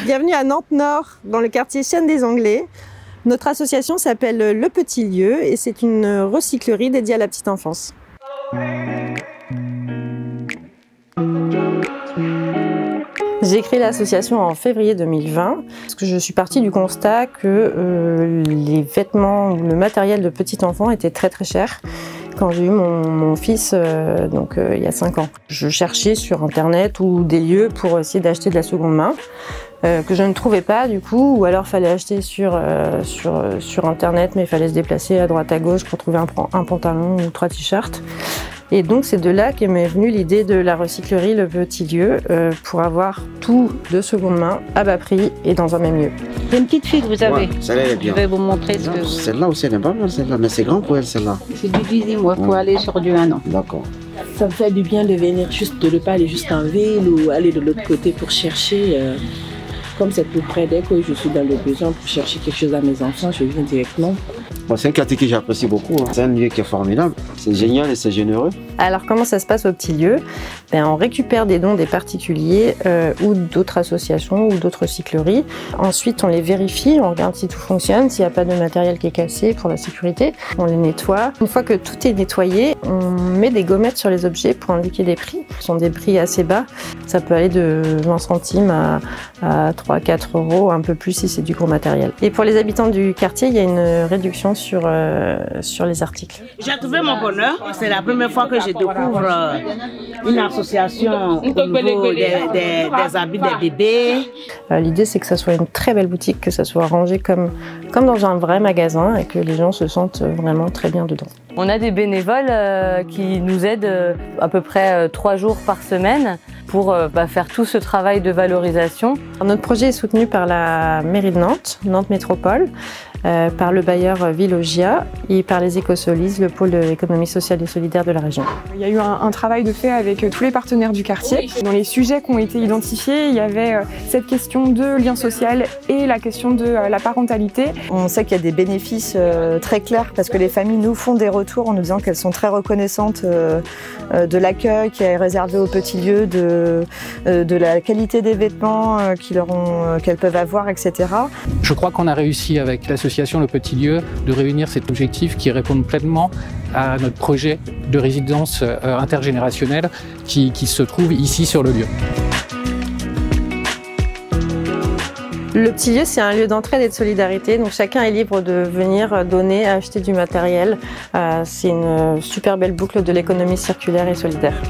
Bienvenue à Nantes-Nord, dans le quartier Chêne des Anglais. Notre association s'appelle Le Petit Lieu et c'est une recyclerie dédiée à la petite enfance. J'ai créé l'association en février 2020 parce que je suis partie du constat que les vêtements ou le matériel de petit enfant était très cher quand j'ai eu mon fils il y a 5 ans. Je cherchais sur internet ou des lieux pour essayer d'acheter de la seconde main que je ne trouvais pas du coup, ou alors fallait acheter sur internet mais il fallait se déplacer à droite à gauche pour trouver un pantalon ou 3 t-shirts. Et donc c'est de là qu'est m'est venue l'idée de la recyclerie Le Petit Lieu pour avoir tout de seconde main à bas prix et dans un même lieu. C'est une petite fille que vous avez. Ouais, celle-là elle est bien. Je vais vous montrer ce que... Celle-là aussi elle est pas mal celle-là, mais c'est grand pour elle celle-là. C'est du 18 mois, il faut aller sur du 1 an. D'accord. Ça me fait du bien de venir juste, de ne pas aller juste en ville ou aller de l'autre côté pour chercher. Comme c'est tout près, dès que je suis dans le besoin pour chercher quelque chose à mes enfants, je viens directement. Bon, c'est un quartier que j'apprécie beaucoup, hein. C'est un lieu qui est formidable, c'est génial et c'est généreux. Alors comment ça se passe au Petit Lieu? On récupère des dons des particuliers ou d'autres associations ou d'autres recycleries. Ensuite on les vérifie, on regarde si tout fonctionne, s'il n'y a pas de matériel qui est cassé pour la sécurité. On les nettoie. Une fois que tout est nettoyé, on met des gommettes sur les objets pour indiquer les prix. Ce sont des prix assez bas. Ça peut aller de 20 centimes à 3-4 euros, un peu plus si c'est du gros matériel. Et pour les habitants du quartier, il y a une réduction sur les articles. J'ai trouvé mon bonheur. C'est la première fois que je découvre une association au niveau des habits des bébés. L'idée, c'est que ça soit une très belle boutique, que ça soit rangé comme dans un vrai magasin et que les gens se sentent vraiment très bien dedans. On a des bénévoles qui nous aident à peu près 3 jours par semaine pour faire tout ce travail de valorisation. Notre projet est soutenu par la mairie de Nantes, Nantes Métropole, par le bailleur Villogia et par les Écosolis, le pôle de l'économie sociale et solidaire de la région. Il y a eu un travail de fait avec tous les partenaires du quartier. Dans les sujets qui ont été identifiés, il y avait cette question de lien social et la question de la parentalité. On sait qu'il y a des bénéfices très clairs parce que les familles nous font des retours en nous disant qu'elles sont très reconnaissantes de l'accueil qui est réservé au Petit Lieu, de la qualité des vêtements qu'elles peuvent avoir, etc. Je crois qu'on a réussi avec l'association Le Petit Lieu de réunir cet objectif qui répond pleinement à notre projet de résidence intergénérationnelle qui se trouve ici sur le lieu. Le Petit Lieu, c'est un lieu d'entraide et de solidarité, donc chacun est libre de venir donner, acheter du matériel. C'est une super belle boucle de l'économie circulaire et solidaire.